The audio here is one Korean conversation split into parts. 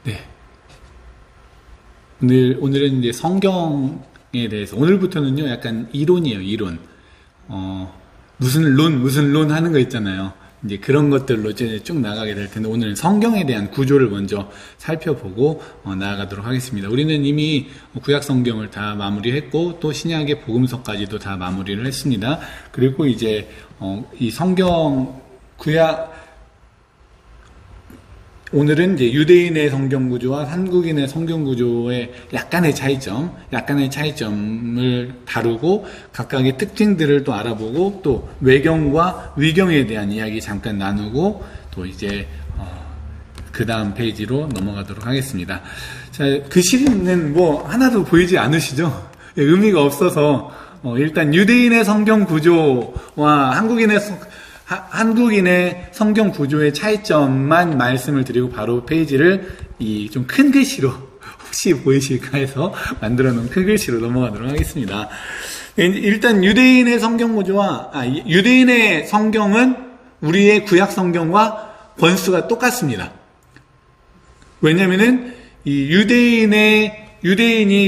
네. 오늘은 이제 성경에 대해서, 오늘부터는요, 약간 이론이에요, 이론. 무슨 론 하는 거 있잖아요. 이제 그런 것들로 이제 쭉 나가게 될 텐데, 오늘은 성경에 대한 구조를 먼저 살펴보고 나아가도록 하겠습니다. 우리는 이미 구약 성경을 다 마무리했고, 또 신약의 복음서까지도 다 마무리를 했습니다. 그리고 이제 이 성경 오늘은 이제 유대인의 성경 구조와 한국인의 성경 구조의 약간의 차이점을 다루고 각각의 특징들을 또 알아보고 또 외경과 위경에 대한 이야기 잠깐 나누고 또 이제 그 다음 페이지로 넘어가도록 하겠습니다. 자, 글씨는 뭐 하나도 보이지 않으시죠? 의미가 없어서 일단 유대인의 성경 구조와 한국인의 성경 구조의 차이점만 말씀을 드리고 바로 페이지를 이 좀 큰 글씨로 혹시 보이실까 해서 만들어 놓은 큰 글씨로 넘어가도록 하겠습니다. 일단 유대인의 성경 구조와 유대인의 성경은 우리의 구약 성경과 번수가 똑같습니다. 왜냐면은 이 유대인이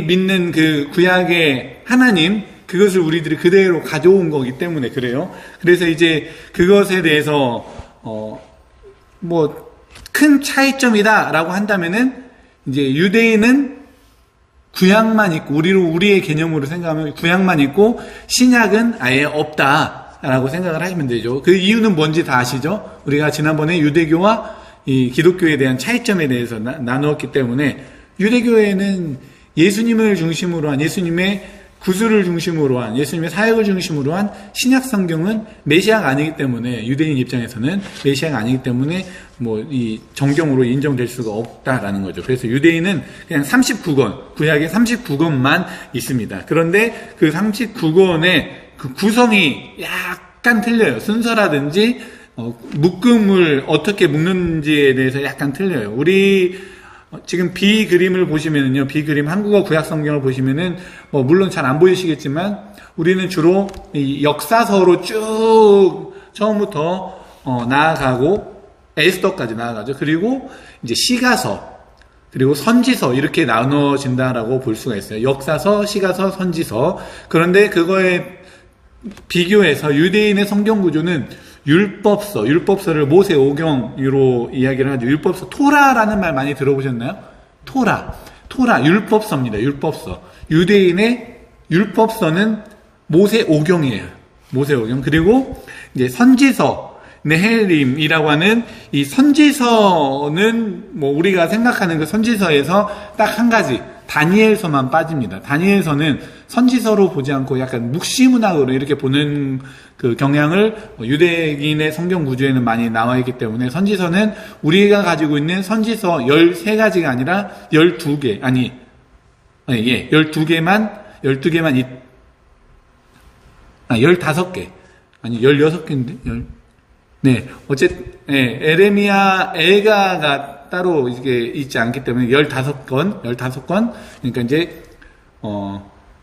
믿는 그 구약의 하나님, 그것을 우리들이 그대로 가져온 거기 때문에 그래요. 그래서 이제 그것에 대해서 뭐 큰 차이점이다라고 한다면은 이제 유대인은 구약만 있고 우리의 개념으로 생각하면 구약만 있고 신약은 아예 없다라고 생각을 하시면 되죠. 그 이유는 뭔지 다 아시죠? 우리가 지난번에 유대교와 이 기독교에 대한 차이점에 대해서 나누었기 때문에 유대교에는 예수님을 중심으로 한 예수님의 구주를 중심으로 한 예수님의 사역을 중심으로 한 신약 성경은 메시아가 아니기 때문에 유대인 입장에서는 메시아가 아니기 때문에 뭐 이 정경으로 인정될 수가 없다라는 거죠. 그래서 유대인은 그냥 39권 구약의 39권만 있습니다. 그런데 그 39권의 그 구성이 약간 틀려요. 순서라든지 묶음을 어떻게 묶는지에 대해서 약간 틀려요. 지금 B 그림을 보시면은요, B 그림 한국어 구약 성경을 보시면은, 물론 잘 안 보이시겠지만, 우리는 주로 이 역사서로 쭉 처음부터, 나아가고, 에스더까지 나아가죠. 그리고 이제 시가서, 그리고 선지서, 이렇게 나눠진다라고 볼 수가 있어요. 역사서, 시가서, 선지서. 그런데 그거에 비교해서 유대인의 성경 구조는 율법서를 모세 오경으로 이야기를 하죠. 율법서, 토라라는 말 많이 들어보셨나요? 토라, 율법서입니다. 율법서. 유대인의 율법서는 모세 오경이에요. 모세 오경. 그리고 이제 선지서, 네헤림이라고 하는 이 선지서는 뭐 우리가 생각하는 그 선지서에서 딱 한 가지, 다니엘서만 빠집니다. 다니엘서는 선지서로 보지 않고 약간 묵시문학으로 이렇게 보는 그 경향을 유대인의 성경 구조에는 많이 나와 있기 때문에 선지서는 우리가 가지고 있는 선지서 13가지가 아니라 12개, 12개만 15개. 아니, 16개인데? 네. 에레미야, 엘가가 따로 이게 있지 않기 때문에 15권. 그러니까 이제,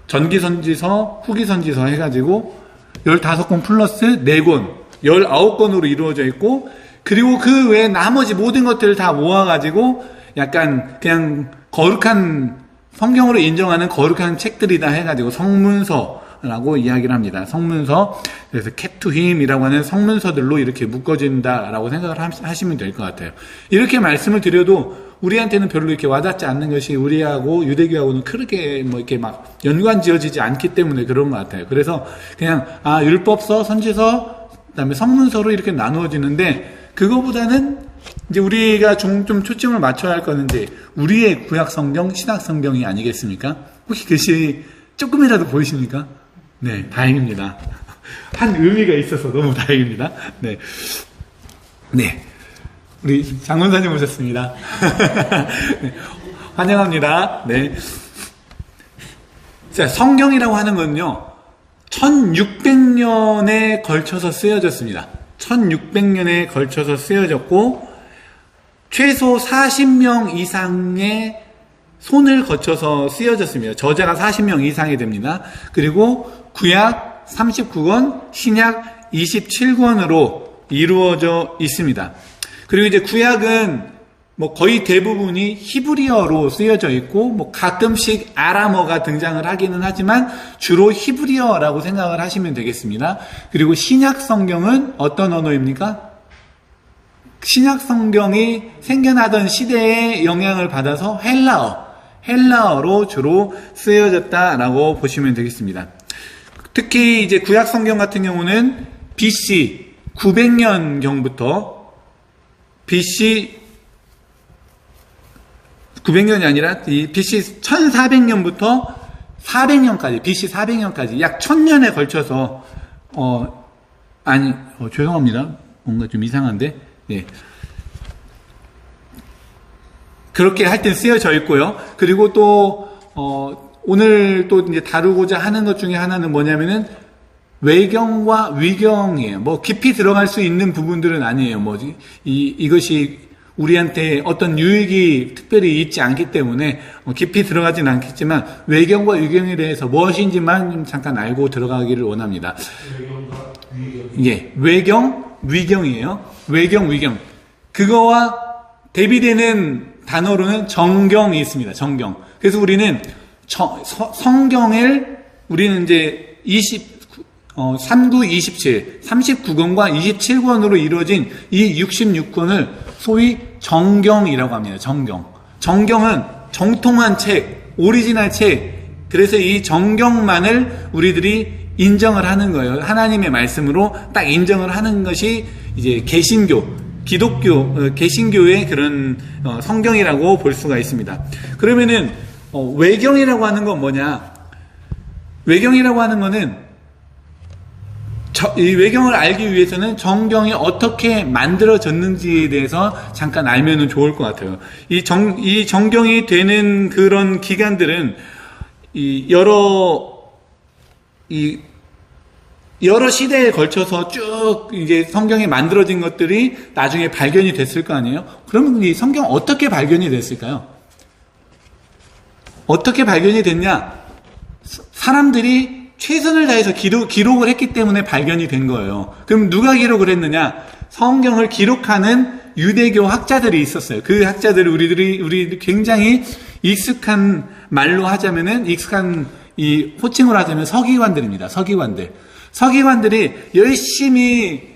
전기 선지서, 후기 선지서 해가지고 15권 플러스 4권, 19권으로 이루어져 있고, 그리고 그 외에 나머지 모든 것들을 다 모아가지고 약간 그냥 거룩한, 성경으로 인정하는 거룩한 책들이다 해가지고 성문서라고 이야기를 합니다. 성문서. 그래서 케투힘이라고 하는 성문서들로 이렇게 묶어진다라고 생각을 하시면 될 것 같아요. 이렇게 말씀을 드려도 우리한테는 별로 이렇게 와닿지 않는 것이 우리하고 유대교하고는 크게 뭐 이렇게 막 연관 지어지지 않기 때문에 그런 것 같아요. 그래서 그냥 율법서, 선지서, 그다음에 성문서로 이렇게 나누어지는데 그거보다는 이제 우리가 좀 초점을 맞춰야 할 거는 이제 우리의 구약 성경, 신약 성경이 아니겠습니까? 혹시 글씨 조금이라도 보이십니까? 네, 다행입니다. 한 의미가 있어서 너무 다행입니다. 네. 우리 장문사님 오셨습니다. 네, 환영합니다. 네. 자, 성경이라고 하는 건요, 1600년에 걸쳐서 쓰여졌습니다. 1600년에 걸쳐서 쓰여졌고, 최소 40명 이상의 손을 거쳐서 쓰여졌습니다. 저자가 40명 이상이 됩니다. 그리고 구약 39권, 신약 27권으로 이루어져 있습니다. 그리고 이제 구약은 뭐 거의 대부분이 히브리어로 쓰여져 있고 뭐 가끔씩 아람어가 등장을 하기는 하지만 주로 히브리어라고 생각을 하시면 되겠습니다. 그리고 신약 성경은 어떤 언어입니까? 신약 성경이 생겨나던 시대에 영향을 받아서 헬라어로 주로 쓰여졌다라고 보시면 되겠습니다. 특히 이제 구약 성경 같은 경우는 BC 900년경부터 BC 900년이 아니라 이 BC 1400년부터 400년까지, BC 400년까지 약 1000년에 걸쳐서 죄송합니다. 뭔가 좀 이상한데. 네. 그렇게 할 때 쓰여져 있고요. 그리고 또 오늘 또 이제 다루고자 하는 것 중에 하나는 뭐냐면은 외경과 위경이에요. 뭐 깊이 들어갈 수 있는 부분들은 아니에요. 이것이 우리한테 어떤 유익이 특별히 있지 않기 때문에 깊이 들어가진 않겠지만 외경과 위경에 대해서 무엇인지만 잠깐 알고 들어가기를 원합니다. 외경과 위경. 예, 외경, 위경이에요. 외경, 위경. 그거와 대비되는 단어로는 정경이 있습니다. 정경. 그래서 우리는 성경을 우리는 이제 39, 27, 39권과 27권으로 이루어진 이 66권을 소위 정경이라고 합니다. 정경은 정통한 책, 오리지널 책. 그래서 이 정경만을 우리들이 인정을 하는 거예요. 하나님의 말씀으로 딱 인정을 하는 것이 이제 기독교, 개신교의 그런 성경이라고 볼 수가 있습니다. 그러면은 외경이라고 하는 건 뭐냐? 외경이라고 하는 거는 이 외경을 알기 위해서는 정경이 어떻게 만들어졌는지에 대해서 잠깐 알면은 좋을 것 같아요. 이 정경이 되는 그런 기간들은 여러 시대에 걸쳐서 쭉 이제 성경이 만들어진 것들이 나중에 발견이 됐을 거 아니에요? 그러면 이 성경 어떻게 발견이 됐을까요? 어떻게 발견이 됐냐? 사람들이 최선을 다해서 기록을 했기 때문에 발견이 된 거예요. 그럼 누가 기록을 했느냐? 성경을 기록하는 유대교 학자들이 있었어요. 그 학자들을 우리 굉장히 익숙한 말로 하자면은 익숙한 이 호칭으로 하자면 서기관들입니다. 서기관들이 열심히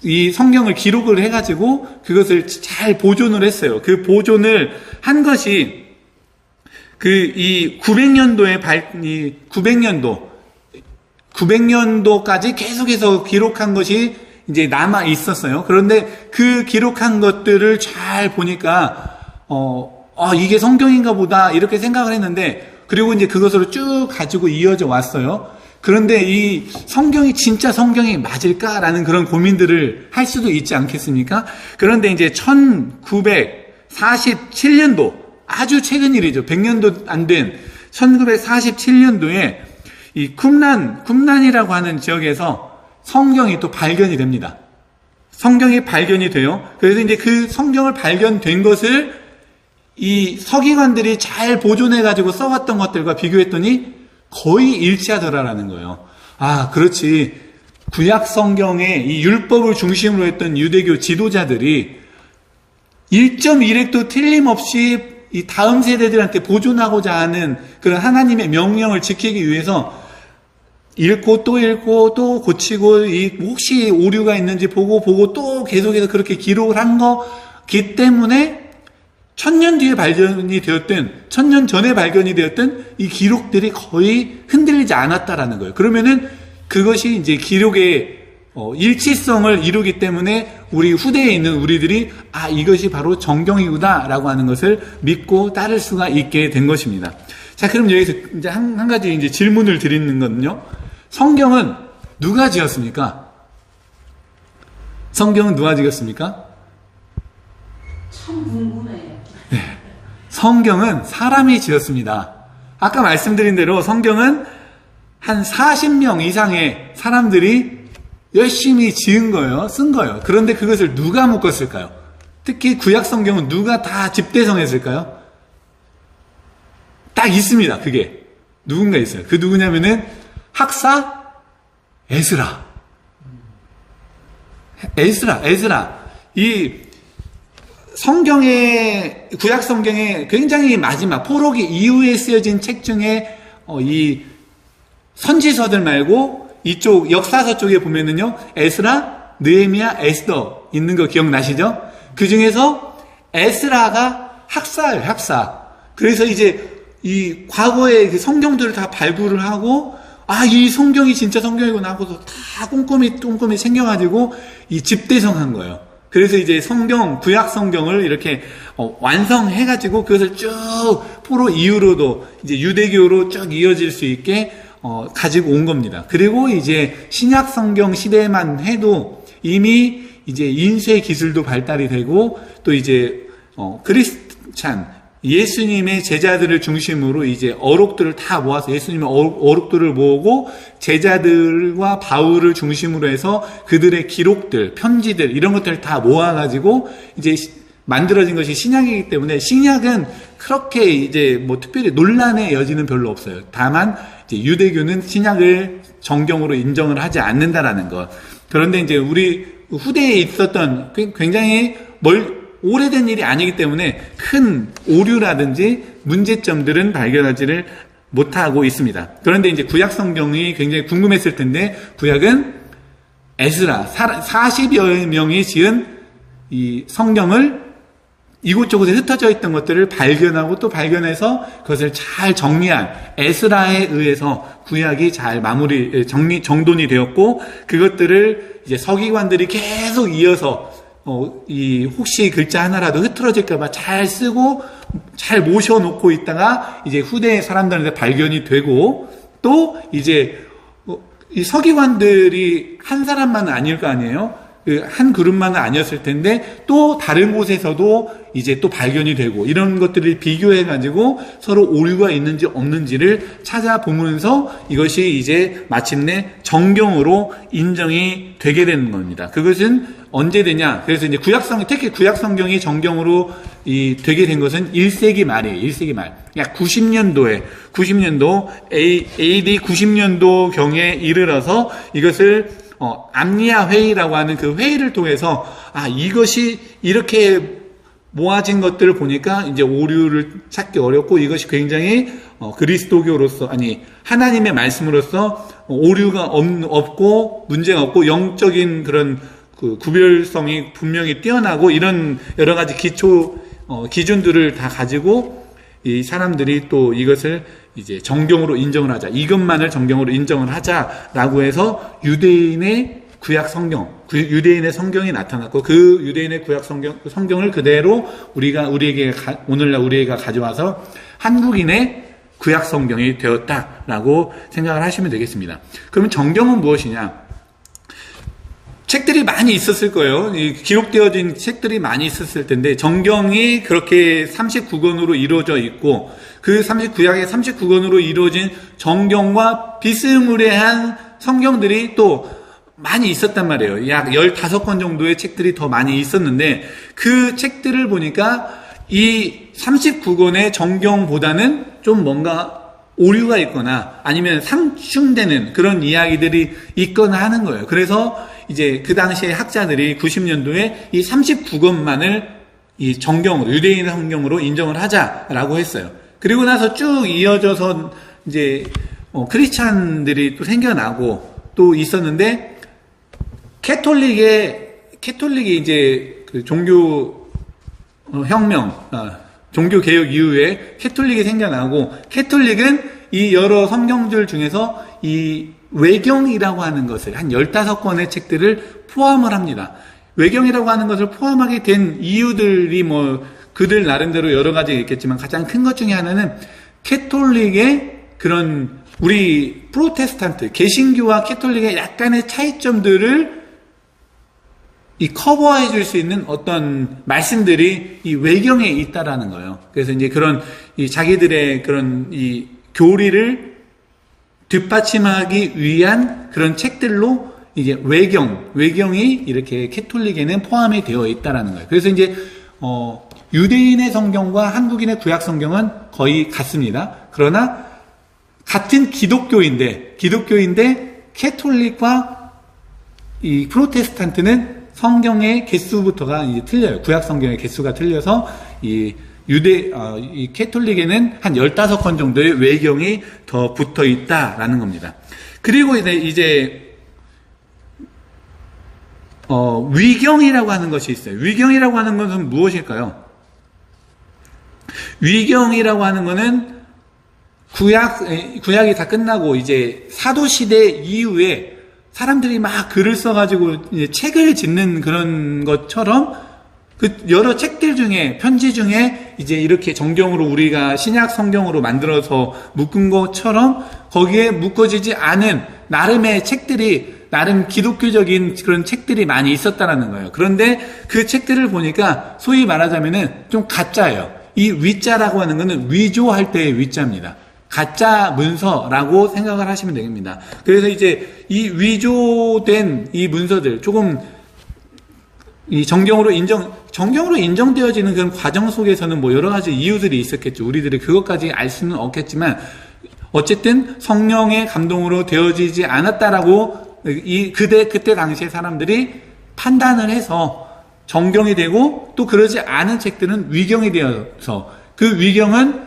이 성경을 기록을 해가지고 그것을 잘 보존을 했어요. 그 보존을 한 것이 이 900년도까지 계속해서 기록한 것이 이제 남아 있었어요. 그런데 그 기록한 것들을 잘 보니까, 이게 성경인가 보다, 이렇게 생각을 했는데, 그리고 이제 그것으로 쭉 가지고 이어져 왔어요. 그런데 이 성경이 진짜 성경이 맞을까라는 그런 고민들을 할 수도 있지 않겠습니까? 그런데 이제 1947년도, 아주 최근 일이죠. 100년도 안 된 1947년도에 이 쿰란이라고 하는 지역에서 성경이 또 발견이 됩니다. 성경이 발견이 돼요. 그래서 이제 그 성경을 발견된 것을 이 서기관들이 잘 보존해가지고 써왔던 것들과 비교했더니 거의 일치하더라라는 거예요. 아, 그렇지. 구약 성경에 이 율법을 중심으로 했던 유대교 지도자들이 1.1획도 틀림없이 이 다음 세대들한테 보존하고자 하는 그런 하나님의 명령을 지키기 위해서 읽고 또 고치고 혹시 오류가 있는지 보고 또 계속해서 그렇게 기록을 한 거기 때문에 1000년 뒤에 발견이 되었든 1000년 전에 발견이 되었든 이 기록들이 거의 흔들리지 않았다라는 거예요. 그러면은 그것이 이제 기록의 일치성을 이루기 때문에 우리 후대에 있는 우리들이 이것이 바로 정경이구나 라고 하는 것을 믿고 따를 수가 있게 된 것입니다. 자, 그럼 여기서 이제 한 가지 이제 질문을 드리는 거는요. 성경은 누가 지었습니까? 성경은 누가 지었습니까? 참 궁금해요. 네. 성경은 사람이 지었습니다. 아까 말씀드린 대로 성경은 한 40명 이상의 사람들이 열심히 지은 거예요. 쓴 거예요. 그런데 그것을 누가 묶었을까요? 특히 구약 성경은 누가 다 집대성했을까요? 딱 있습니다. 그게. 누군가 있어요. 그 누구냐면은 학사 에스라. 이 구약 성경의 굉장히 마지막 포로기 이후에 쓰여진 책 중에 이 선지서들 말고 이쪽 역사서 쪽에 보면은요, 에스라, 느헤미야, 에스더 있는 거 기억나시죠? 그 중에서 에스라가 학사예요, 학사. 그래서 이제 이 과거의 그 성경들을 다 발굴을 하고, 이 성경이 진짜 성경이구나 하고서 다 꼼꼼히 챙겨가지고 이 집대성한 거예요. 그래서 이제 구약 성경을 이렇게 완성해가지고 그것을 쭉 포로 이후로도 이제 유대교로 쭉 이어질 수 있게 가지고 온 겁니다. 그리고 이제 신약 성경 시대만 해도 이미 이제 인쇄 기술도 발달이 되고 또 이제 크리스찬 예수님의 제자들을 중심으로 이제 어록들을 다 모아서 예수님의 어록들을 모으고 제자들과 바울을 중심으로 해서 그들의 기록들, 편지들 이런 것들을 다 모아가지고 이제 만들어진 것이 신약이기 때문에 신약은 그렇게 이제 뭐 특별히 논란의 여지는 별로 없어요. 다만 이제 유대교는 신약을 정경으로 인정을 하지 않는다라는 것. 그런데 이제 우리 후대에 있었던 굉장히 오래된 일이 아니기 때문에 큰 오류라든지 문제점들은 발견하지를 못하고 있습니다. 그런데 이제 구약 성경이 굉장히 궁금했을 텐데, 구약은 에스라 40여 명이 지은 이 성경을 이곳저곳에 흩어져 있던 것들을 발견하고 또 발견해서 그것을 잘 정리한 에스라에 의해서 구약이 잘 정돈이 되었고, 그것들을 이제 서기관들이 계속 이어서 혹시 글자 하나라도 흐트러질까봐 잘 쓰고 잘 모셔놓고 있다가 이제 후대 사람들한테 발견이 되고, 또 이제 이 서기관들이 한 사람만은 아닐 거 아니에요. 한 그룹만은 아니었을 텐데 또 다른 곳에서도 이제 또 발견이 되고, 이런 것들을 비교해가지고 서로 오류가 있는지 없는지를 찾아보면서 이것이 이제 마침내 정경으로 인정이 되게 되는 겁니다. 그것은 언제 되냐? 그래서 이제 특히 구약 성경이 정경으로 되게 된 것은 1세기 말이에요. 1세기 말. 약 90년도 AD 90년도 경에 이르러서 이것을 암니아 회의라고 하는 그 회의를 통해서 이것이 이렇게 모아진 것들을 보니까 이제 오류를 찾기 어렵고, 이것이 굉장히 그리스도교로서 하나님의 말씀으로서 오류가 없고 문제가 없고 영적인 그런 그 구별성이 분명히 뛰어나고, 이런 여러 가지 기준들을 다 가지고 이 사람들이 또 이것을 이제 정경으로 인정을 하자, 이것만을 정경으로 인정을 하자라고 해서 유대인의 구약 성경, 유대인의 성경이 나타났고, 그 유대인의 구약 성경을 그대로 오늘날 우리에게 가져와서 한국인의 구약 성경이 되었다라고 생각을 하시면 되겠습니다. 그러면 정경은 무엇이냐? 책들이 많이 있었을 거예요. 기록되어진 책들이 많이 있었을 텐데, 정경이 그렇게 39권으로 이루어져 있고, 그 구약의 39권으로 이루어진 정경과 비스무리한 성경들이 또 많이 있었단 말이에요. 약 15권 정도의 책들이 더 많이 있었는데, 그 책들을 보니까 이 39권의 정경보다는 좀 뭔가 오류가 있거나 아니면 상충되는 그런 이야기들이 있거나 하는 거예요. 그래서 이제 그 당시에 학자들이 90년도에 이 39권만을 이 정경으로, 유대인 성경으로 인정을 하자라고 했어요. 그리고 나서 쭉 이어져서 이제 크리스찬들이 또 생겨나고 또 있었는데, 캐톨릭이 이제 그 종교 종교 개혁 이후에 캐톨릭이 생겨나고, 캐톨릭은 이 여러 성경들 중에서 이 외경이라고 하는 것을 한 15권의 책들을 포함을 합니다. 외경이라고 하는 것을 포함하게 된 이유들이 그들 나름대로 여러 가지 있겠지만, 가장 큰 것 중에 하나는 캐톨릭의 그런 우리 프로테스탄트, 개신교와 캐톨릭의 약간의 차이점들을 커버해 줄 수 있는 어떤 말씀들이 이 외경에 있다라는 거예요. 그래서 이제 그런 자기들의 그런 교리를 뒷받침하기 위한 그런 책들로 이제 외경이 이렇게 캐톨릭에는 포함이 되어 있다라는 거예요. 그래서 이제 유대인의 성경과 한국인의 구약 성경은 거의 같습니다. 그러나 같은 기독교인데 캐톨릭과 이 프로테스탄트는 성경의 개수부터가 이제 틀려요. 구약 성경의 개수가 틀려서 이 이 캐톨릭에는 한 15권 정도의 외경이 더 붙어 있다라는 겁니다. 그리고 이제 위경이라고 하는 것이 있어요. 위경이라고 하는 것은 무엇일까요? 위경이라고 하는 것은 구약이 다 끝나고 이제 사도 시대 이후에 사람들이 막 글을 써가지고 이제 책을 짓는 그런 것처럼 그 여러 책들 중에 편지 중에 이제 이렇게 정경으로 우리가 신약 성경으로 만들어서 묶은 것처럼 거기에 묶어지지 않은 나름의 책들이 나름 기독교적인 그런 책들이 많이 있었다라는 거예요. 그런데 그 책들을 보니까 소위 말하자면은 좀 가짜예요. 이 위자라고 하는 거는 위조할 때의 위자입니다. 가짜 문서라고 생각을 하시면 되겠습니다. 그래서 이제 이 위조된 이 문서들 조금 이 정경으로 인정되어지는 그런 과정 속에서는 뭐 여러 가지 이유들이 있었겠죠. 우리들이 그것까지 알 수는 없겠지만 어쨌든 성령의 감동으로 되어지지 않았다라고 그때 당시에 사람들이 판단을 해서 정경이 되고 또 그러지 않은 책들은 위경이 되어서 그 위경은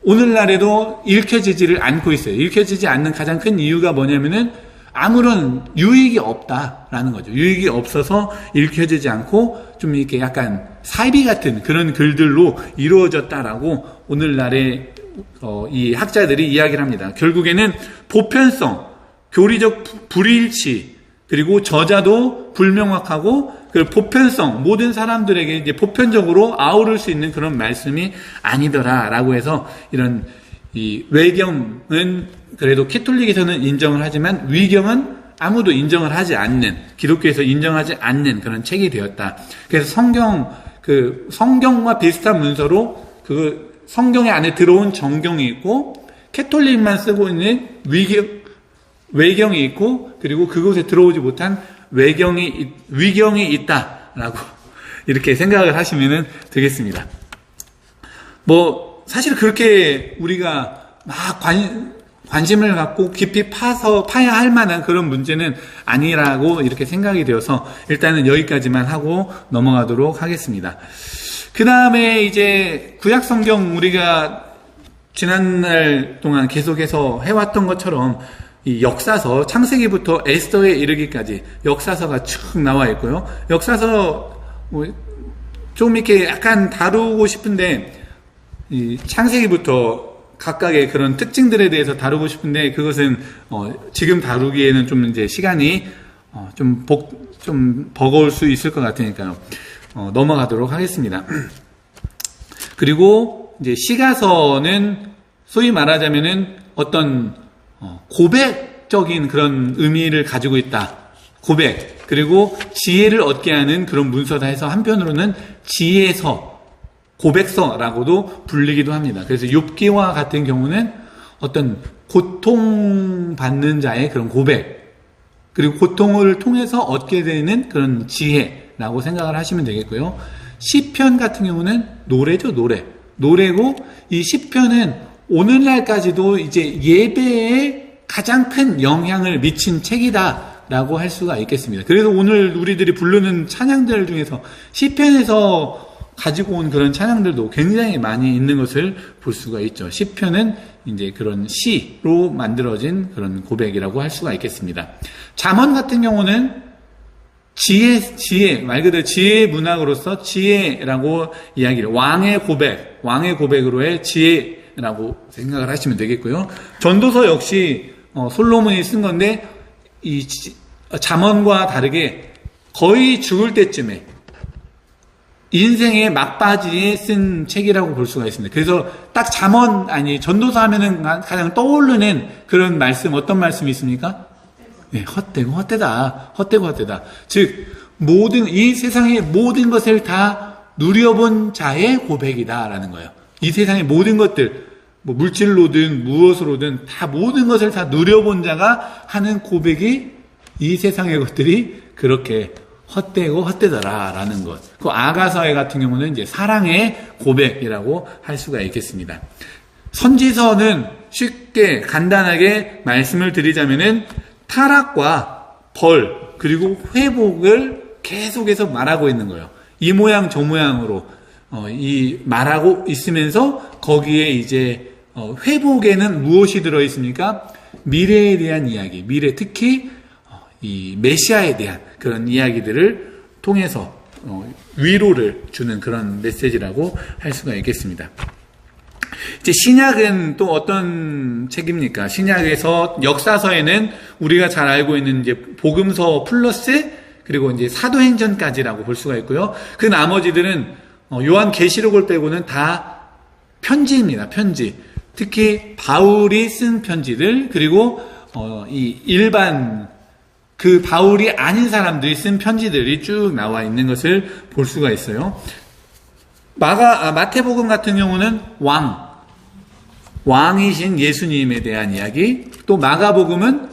오늘날에도 읽혀지지를 않고 있어요. 읽혀지지 않는 가장 큰 이유가 뭐냐면은 아무런 유익이 없다라는 거죠. 유익이 없어서 읽혀지지 않고 좀 이렇게 약간 사이비 같은 그런 글들로 이루어졌다라고 오늘날의 이 학자들이 이야기를 합니다. 결국에는 보편성, 교리적 불일치, 그리고 저자도 불명확하고 그 보편성, 모든 사람들에게 이제 보편적으로 아우를 수 있는 그런 말씀이 아니더라라고 해서 이런 이 외경은 그래도 캐톨릭에서는 인정을 하지만 위경은 아무도 인정을 하지 않는, 기독교에서 인정하지 않는 그런 책이 되었다. 그래서 성경과 비슷한 문서로 그 성경의 안에 들어온 정경이 있고 캐톨릭만 쓰고 있는 외경이 있고 그리고 그곳에 들어오지 못한 위경이 있다라고 이렇게 생각을 하시면 되겠습니다. 뭐 사실 그렇게 우리가 막 관심을 갖고 깊이 파야 할 만한 그런 문제는 아니라고 이렇게 생각이 되어서 일단은 여기까지만 하고 넘어가도록 하겠습니다. 그 다음에 이제 구약 성경 우리가 지난날 동안 계속해서 해왔던 것처럼 이 역사서, 창세기부터 에스더에 이르기까지 역사서가 쭉 나와 있고요. 역사서 좀 이렇게 약간 다루고 싶은데 이 창세기부터 각각의 그런 특징들에 대해서 다루고 싶은데 그것은 지금 다루기에는 좀 이제 시간이 좀 버거울 수 있을 것 같으니까요. 넘어가도록 하겠습니다. 그리고 이제 시가서는 소위 말하자면은 어떤 고백적인 그런 의미를 가지고 있다. 고백. 그리고 지혜를 얻게 하는 그런 문서다 해서 한편으로는 지혜서, 고백서라고도 불리기도 합니다. 그래서 욥기와 같은 경우는 어떤 고통받는 자의 그런 고백, 그리고 고통을 통해서 얻게 되는 그런 지혜라고 생각을 하시면 되겠고요. 시편 같은 경우는 노래죠, 노래고 이 시편은 오늘날까지도 이제 예배에 가장 큰 영향을 미친 책이다라고 할 수가 있겠습니다. 그래서 오늘 우리들이 부르는 찬양들 중에서 시편에서 가지고 온 그런 찬양들도 굉장히 많이 있는 것을 볼 수가 있죠. 시편은 이제 그런 시로 만들어진 그런 고백이라고 할 수가 있겠습니다. 잠언 같은 경우는 지혜, 말 그대로 지혜의 문학으로서 지혜라고 이야기를, 왕의 고백으로의 지혜라고 생각을 하시면 되겠고요. 전도서 역시 솔로몬이 쓴 건데 이 잠언과 다르게 거의 죽을 때쯤에 인생의 막바지에 쓴 책이라고 볼 수가 있습니다. 그래서 딱 전도서 하면은 가장 떠오르는 그런 말씀, 어떤 말씀이 있습니까? 네, 헛되다. 즉, 이 세상의 모든 것을 다 누려본 자의 고백이다라는 거예요. 이 세상의 모든 것들, 뭐 물질로든 무엇으로든 다 모든 것을 다 누려본 자가 하는 고백이 이 세상의 것들이 그렇게 헛되더라라는 것. 그 아가서에 같은 경우는 이제 사랑의 고백이라고 할 수가 있겠습니다. 선지서는 쉽게 간단하게 말씀을 드리자면은 타락과 벌 그리고 회복을 계속해서 말하고 있는 거예요. 이 모양 저 모양으로 이 말하고 있으면서 거기에 이제 회복에는 무엇이 들어 있습니까? 미래에 대한 이야기, 미래 특히 이 메시아에 대한 그런 이야기들을 통해서 위로를 주는 그런 메시지라고 할 수가 있겠습니다. 이제 신약은 또 어떤 책입니까? 신약에서 역사서에는 우리가 잘 알고 있는 이제 복음서 플러스 그리고 이제 사도행전까지라고 볼 수가 있고요. 그 나머지들은 요한계시록을 빼고는 다 편지입니다. 편지. 특히 바울이 쓴 편지들 그리고 이 일반 그 바울이 아닌 사람들이 쓴 편지들이 쭉 나와 있는 것을 볼 수가 있어요. 마태복음 같은 경우는 왕이신 예수님에 대한 이야기, 또 마가복음은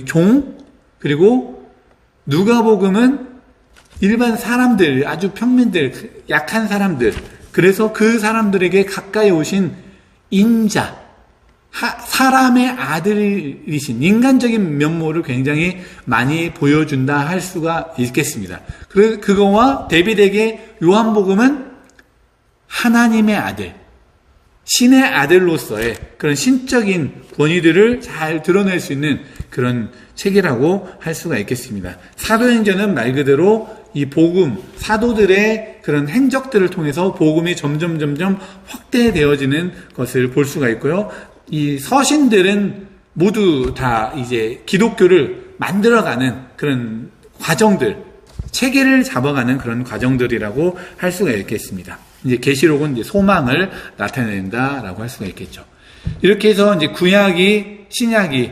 종, 그리고 누가복음은 일반 사람들, 아주 평민들, 약한 사람들, 그래서 그 사람들에게 가까이 오신 인자, 사람의 아들이신 인간적인 면모를 굉장히 많이 보여준다 할 수가 있겠습니다. 그거와 대비되게 요한복음은 하나님의 아들, 신의 아들로서의 그런 신적인 권위들을 잘 드러낼 수 있는 그런 책이라고 할 수가 있겠습니다. 사도행전은 말 그대로 이 복음, 사도들의 그런 행적들을 통해서 복음이 점점 확대되어지는 것을 볼 수가 있고요. 이 서신들은 모두 다 이제 기독교를 만들어가는 그런 과정들, 체계를 잡아가는 그런 과정들이라고 할 수가 있겠습니다. 이제 계시록은 이제 소망을 나타낸다라고 할 수가 있겠죠. 이렇게 해서 이제 구약이, 신약이,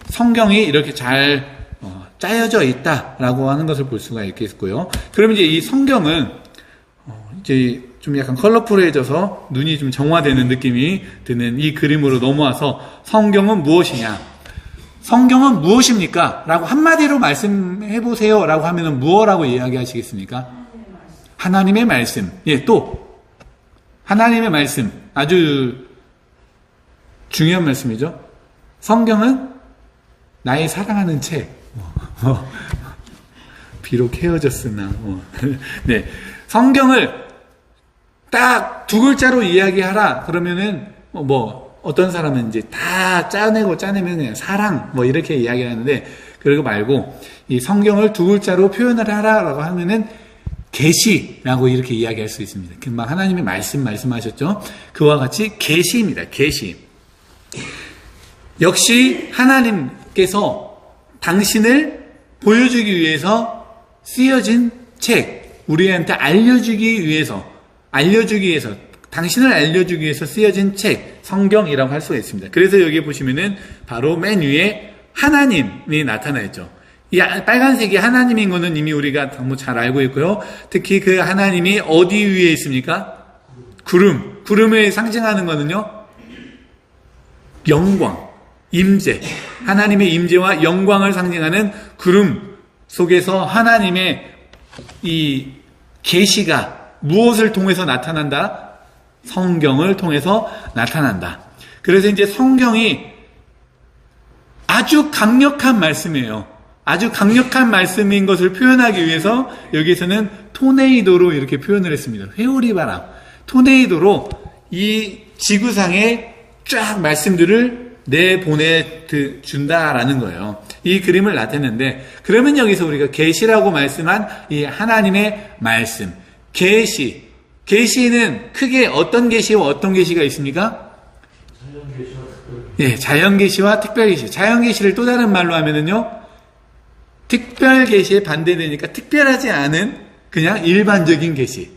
성경이 이렇게 잘 짜여져 있다라고 하는 것을 볼 수가 있겠고요. 그럼 이제 이 성경은 이제 좀 약간 컬러풀해져서 눈이 좀 정화되는 느낌이 드는 이 그림으로 넘어와서 성경은 무엇이냐? 성경은 무엇입니까? 라고 한마디로 말씀해 보세요. 라고 하면은 무엇라고 이야기하시겠습니까? 하나님의 말씀. 예, 또 하나님의 말씀. 아주 중요한 말씀이죠. 성경은 나의 사랑하는 책. 비록 헤어졌으나. 네. 성경을 딱 두 글자로 이야기하라. 그러면은 어떤 사람은 이제 다 짜내면 그냥 사랑 이렇게 이야기를 하는데, 그거 말고 이 성경을 두 글자로 표현을 하라라고 하면은 계시라고 이렇게 이야기할 수 있습니다. 금방 하나님의 말씀하셨죠. 그와 같이 계시입니다. 계시. 역시 하나님께서 당신을 보여주기 위해서 쓰여진 책, 우리한테 알려주기 위해서 당신을 알려주기 위해서 쓰여진 책, 성경이라고 할 수가 있습니다. 그래서 여기 보시면은 바로 맨 위에 하나님이 나타나 있죠. 이 빨간색이 하나님인 거는 이미 우리가 너무 잘 알고 있고요. 특히 그 하나님이 어디 위에 있습니까? 구름을 상징하는 거는요, 영광, 임재, 하나님의 임재와 영광을 상징하는 구름 속에서 하나님의 이 계시가 무엇을 통해서 나타난다? 성경을 통해서 나타난다. 그래서 이제 성경이 아주 강력한 말씀이에요. 아주 강력한 말씀인 것을 표현하기 위해서 여기서는 토네이도로 이렇게 표현을 했습니다. 회오리 바람, 토네이도로 이 지구상에 쫙 말씀들을 내보내준다라는 거예요. 이 그림을 나타냈는데, 그러면 여기서 우리가 계시라고 말씀한 이 하나님의 말씀, 계시는 크게 어떤 계시와 어떤 계시가 있습니까? 자연계시와 특별계시. 자연계시를 또 다른 말로 하면은요, 특별계시에 반대되니까 특별하지 않은 그냥 일반적인 계시.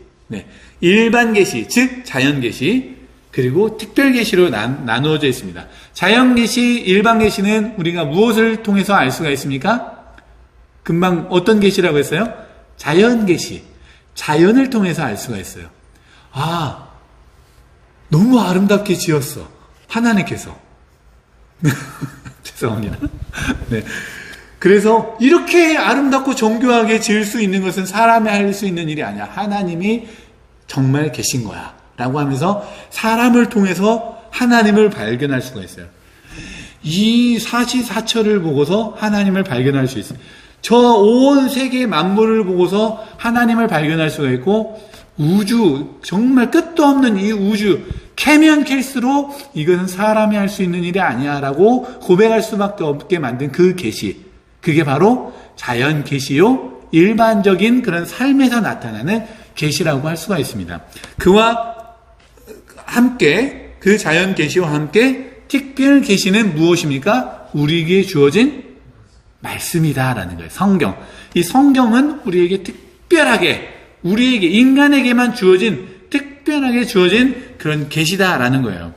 일반계시, 즉 자연계시, 그리고 특별계시로 나누어져 있습니다. 자연계시, 일반계시는 우리가 무엇을 통해서 알 수가 있습니까? 금방 어떤 계시라고 했어요? 자연계시. 자연을 통해서 알 수가 있어요. 아, 너무 아름답게 지었어. 하나님께서. 죄송합니다. 네. 그래서 이렇게 아름답고 정교하게 지을 수 있는 것은 사람이 할 수 있는 일이 아니야. 하나님이 정말 계신 거야. 라고 하면서 사람을 통해서 하나님을 발견할 수가 있어요. 이 사시사철을 보고서 하나님을 발견할 수 있어요. 저 온 세계 만물을 보고서 하나님을 발견할 수가 있고, 우주, 정말 끝도 없는 이 우주, 캐면 캘수록 이것은 사람이 할 수 있는 일이 아니야 라고 고백할 수밖에 없게 만든 그 계시, 그게 바로 자연 계시요, 일반적인 그런 삶에서 나타나는 계시라고 할 수가 있습니다. 그와 함께, 그 자연 계시와 함께 특별 계시는 무엇입니까? 우리에게 주어진 말씀이다라는 거예요. 성경. 이 성경은 우리에게 특별하게, 우리에게, 인간에게만 주어진, 특별하게 주어진 그런 계시다라는 거예요.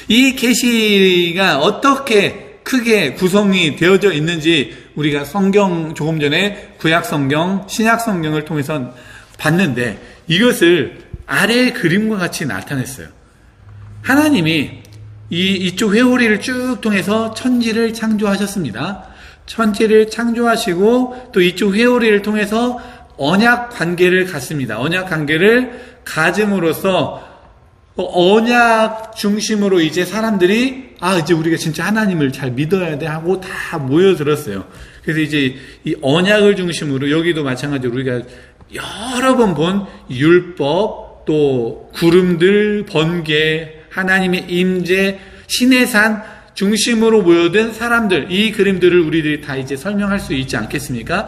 이 계시가 어떻게 크게 구성이 되어져 있는지 우리가 성경, 조금 전에 구약 성경, 신약 성경을 통해서 봤는데, 이것을 아래의 그림과 같이 나타냈어요. 하나님이 이쪽 회오리를 쭉 통해서 천지를 창조하셨습니다. 천지를 창조하시고 또 이쪽 회오리를 통해서 언약 관계를 갖습니다. 언약 관계를 가짐으로써 언약 중심으로 이제 사람들이 이제 우리가 진짜 하나님을 잘 믿어야 돼 하고 다 모여들었어요. 그래서 이제 이 언약을 중심으로 여기도 마찬가지로 우리가 여러 번 본 율법, 또 구름들, 번개, 하나님의 임재, 신의 산 중심으로 모여든 사람들, 이 그림들을 우리들이 다 이제 설명할 수 있지 않겠습니까?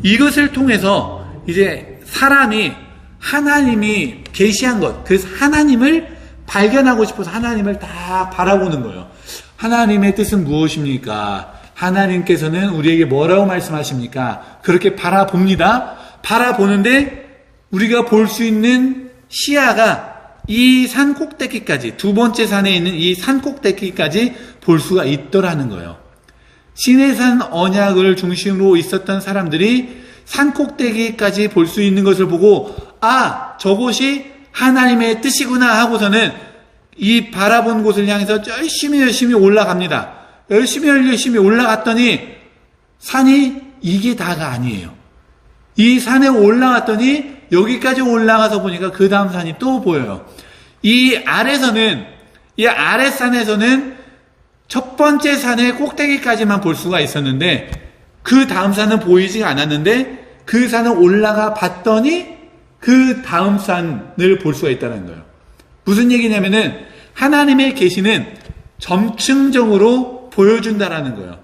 이것을 통해서 이제 사람이 하나님이 계시한 것, 그 하나님을 발견하고 싶어서 하나님을 다 바라보는 거예요. 하나님의 뜻은 무엇입니까? 하나님께서는 우리에게 뭐라고 말씀하십니까? 그렇게 바라봅니다. 바라보는데 우리가 볼 수 있는 시야가 이 산 꼭대기까지, 두 번째 산에 있는 이 산 꼭대기까지 볼 수가 있더라는 거예요. 신의 산 언약을 중심으로 있었던 사람들이 산 꼭대기까지 볼 수 있는 것을 보고, 저것이 하나님의 뜻이구나 하고서는 이 바라본 곳을 향해서 열심히 올라갑니다. 열심히 올라갔더니 산이 이게 다가 아니에요. 이 산에 올라갔더니 여기까지 올라가서 보니까 그 다음 산이 또 보여요. 이 아랫산에서는 첫 번째 산의 꼭대기까지만 볼 수가 있었는데 그 다음 산은 보이지 않았는데 그 산을 올라가 봤더니 그 다음 산을 볼 수가 있다는 거예요. 무슨 얘기냐면은 하나님의 계시는 점층적으로 보여준다라는 거예요.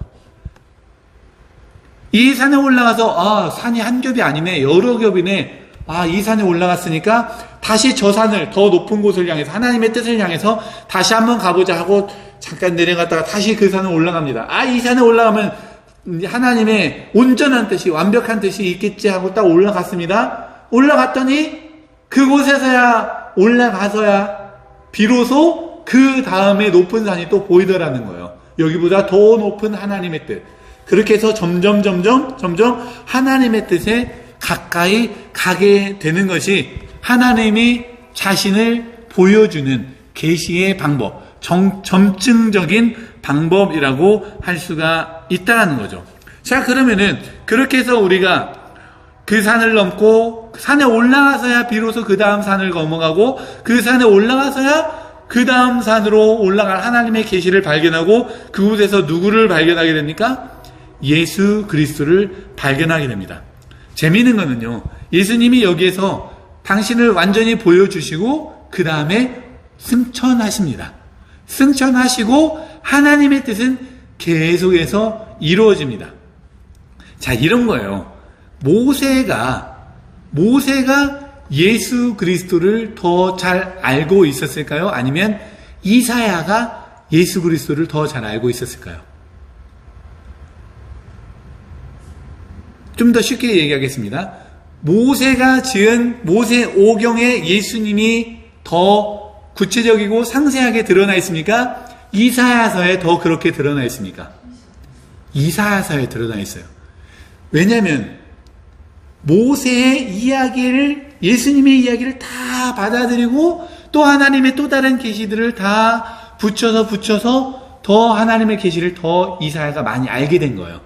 이 산에 올라가서 산이 한 겹이 아니네, 여러 겹이네. 이 산에 올라갔으니까 다시 저 산을, 더 높은 곳을 향해서, 하나님의 뜻을 향해서 다시 한번 가보자 하고 잠깐 내려갔다가 다시 그 산을 올라갑니다. 이 산에 올라가면 하나님의 온전한 뜻이, 완벽한 뜻이 있겠지 하고 딱 올라갔습니다. 올라갔더니 올라가서야 비로소 그 다음에 높은 산이 또 보이더라는 거예요. 여기보다 더 높은 하나님의 뜻. 그렇게 해서 점점 하나님의 뜻에 가까이 가게 되는 것이 하나님이 자신을 보여주는 계시의 방법, 점증적인 방법이라고 할 수가 있다는 거죠. 자, 그러면은 그렇게 해서 우리가 그 산을 넘고 산에 올라가서야 비로소 그 다음 산을 넘어가고 그 산에 올라가서야 그 다음 산으로 올라갈 하나님의 계시를 발견하고 그곳에서 누구를 발견하게 됩니까? 예수 그리스도를 발견하게 됩니다. 재미있는 거는요, 예수님이 여기에서 당신을 완전히 보여주시고 그 다음에 승천하십니다. 승천하시고 하나님의 뜻은 계속해서 이루어집니다. 자, 이런 거예요. 모세가 예수 그리스도를 더 잘 알고 있었을까요? 아니면 이사야가 예수 그리스도를 더 잘 알고 있었을까요? 좀 더 쉽게 얘기하겠습니다. 모세가 지은 모세오경에 예수님이 더 구체적이고 상세하게 드러나 있습니까? 이사야서에 더 그렇게 드러나 있습니까? 이사야서에 드러나 있어요. 왜냐하면 모세의 이야기를, 예수님의 이야기를 다 받아들이고 또 하나님의 또 다른 계시들을 다 붙여서 더 하나님의 계시를 더 이사야가 많이 알게 된 거예요.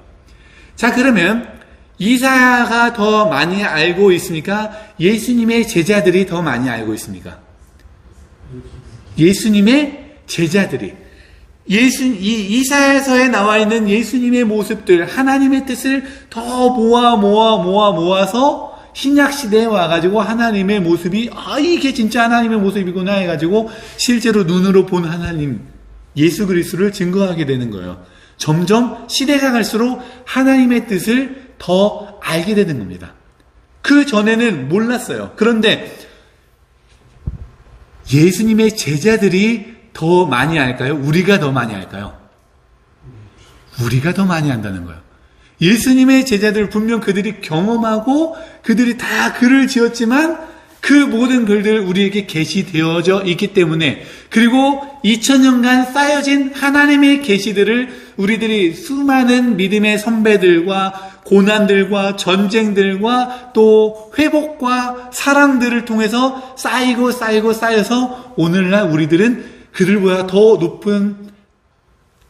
자, 그러면 이사야가 더 많이 알고 있습니까? 예수님의 제자들이 더 많이 알고 있습니까? 예수님의 제자들이. 이사야서에 나와 있는 예수님의 모습들, 하나님의 뜻을 더 모아서 신약 시대에 와가지고 하나님의 모습이 이게 진짜 하나님의 모습이구나 해가지고 실제로 눈으로 본 하나님 예수 그리스도를 증거하게 되는 거예요. 점점 시대가 갈수록 하나님의 뜻을 더 알게 되는 겁니다. 그 전에는 몰랐어요. 그런데 예수님의 제자들이 더 많이 알까요? 우리가 더 많이 알까요? 우리가 더 많이 안다는 거예요. 예수님의 제자들 분명 그들이 경험하고 그들이 다 글을 지었지만 그 모든 글들 우리에게 계시되어져 있기 때문에, 그리고 2000년간 쌓여진 하나님의 계시들을 우리들이 수많은 믿음의 선배들과 고난들과 전쟁들과 또 회복과 사랑들을 통해서 쌓여서 오늘날 우리들은 그들보다 더 높은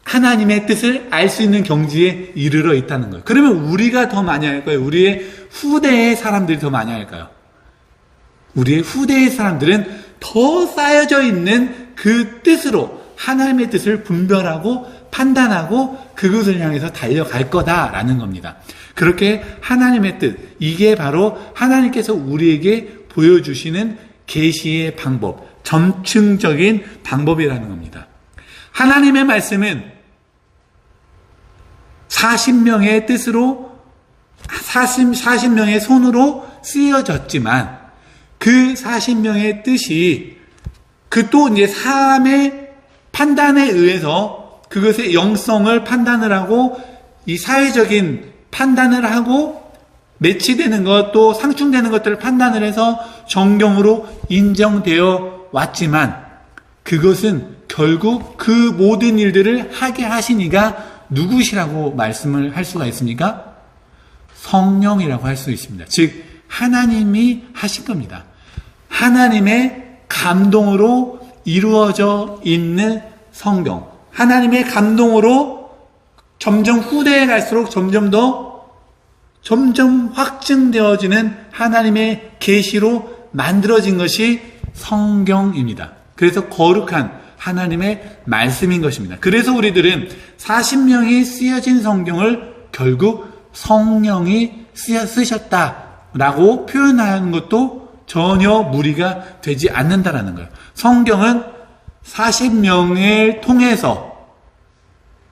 하나님의 뜻을 알 수 있는 경지에 이르러 있다는 거예요. 그러면 우리가 더 많이 할까요? 우리의 후대의 사람들이 더 많이 할까요? 우리의 후대의 사람들은 더 쌓여져 있는 그 뜻으로 하나님의 뜻을 분별하고 판단하고 그것을 향해서 달려갈 거다라는 겁니다. 그렇게 하나님의 뜻, 이게 바로 하나님께서 우리에게 보여주시는 계시의 방법, 점층적인 방법이라는 겁니다. 하나님의 말씀은 40명의 뜻으로 40명의 손으로 쓰여졌지만 그 40명의 뜻이 그 또 이제 사람의 판단에 의해서 그것의 영성을 판단을 하고 이 사회적인 판단을 하고 매치되는 것 또 상충되는 것들을 판단을 해서 정경으로 인정되어 왔지만 그것은 결국 그 모든 일들을 하게 하신 이가 누구시라고 말씀을 할 수가 있습니까? 성령이라고 할 수 있습니다. 즉 하나님이 하신 겁니다. 하나님의 감동으로 이루어져 있는 성경, 하나님의 감동으로 점점 후대에 갈수록 점점 확증되어지는 하나님의 계시로 만들어진 것이 성경입니다. 그래서 거룩한 하나님의 말씀인 것입니다. 그래서 우리들은 40명이 쓰여진 성경을 결국 성령이 쓰셨다라고 표현하는 것도 전혀 무리가 되지 않는다라는 거예요. 성경은 40명을 통해서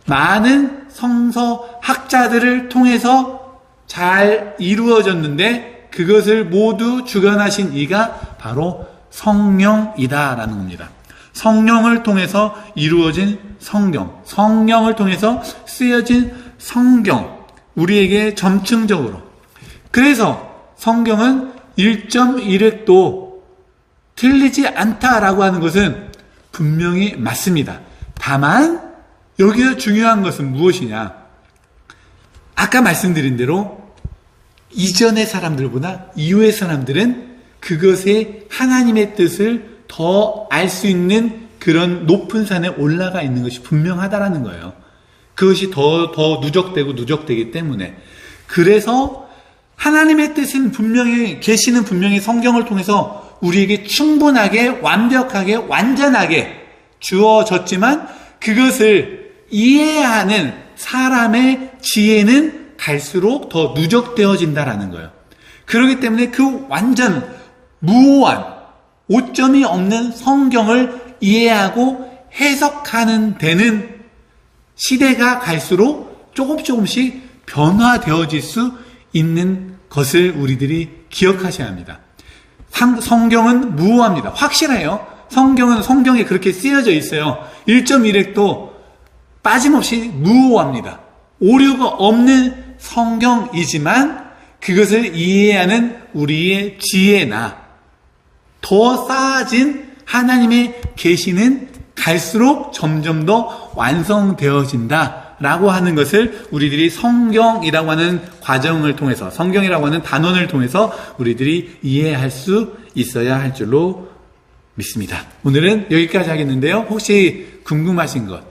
많은 성서학자들을 통해서 잘 이루어졌는데 그것을 모두 주관하신 이가 바로 성령이다라는 겁니다. 성령을 통해서 이루어진 성경, 성령을 통해서 쓰여진 성경, 우리에게 점층적으로. 그래서 성경은 1.1획도 틀리지 않다라고 하는 것은 분명히 맞습니다. 다만 여기서 중요한 것은 무엇이냐? 아까 말씀드린 대로 이전의 사람들보다 이후의 사람들은 그것의 하나님의 뜻을 더 알 수 있는 그런 높은 산에 올라가 있는 것이 분명하다라는 거예요. 그것이 더 누적되기 때문에. 그래서 하나님의 뜻은 분명히, 계시는 분명히 성경을 통해서 우리에게 충분하게, 완벽하게, 완전하게 주어졌지만 그것을 이해하는 사람의 지혜는 갈수록 더 누적되어진다라는 거예요. 그렇기 때문에 그 완전 무오한 오점이 없는 성경을 이해하고 해석하는 데는 시대가 갈수록 조금씩 변화되어질 수 있는 것을 우리들이 기억하셔야 합니다. 성경은 무오합니다. 확실해요. 성경에 그렇게 쓰여져 있어요. 1.1획도 빠짐없이 무오합니다. 오류가 없는 성경이지만 그것을 이해하는 우리의 지혜나 더 쌓아진 하나님의 계시는 갈수록 점점 더 완성되어진다라고 하는 것을 우리들이 성경이라고 하는 과정을 통해서, 성경이라고 하는 단원을 통해서 우리들이 이해할 수 있어야 할 줄로 믿습니다. 오늘은 여기까지 하겠는데요. 혹시 궁금하신 것,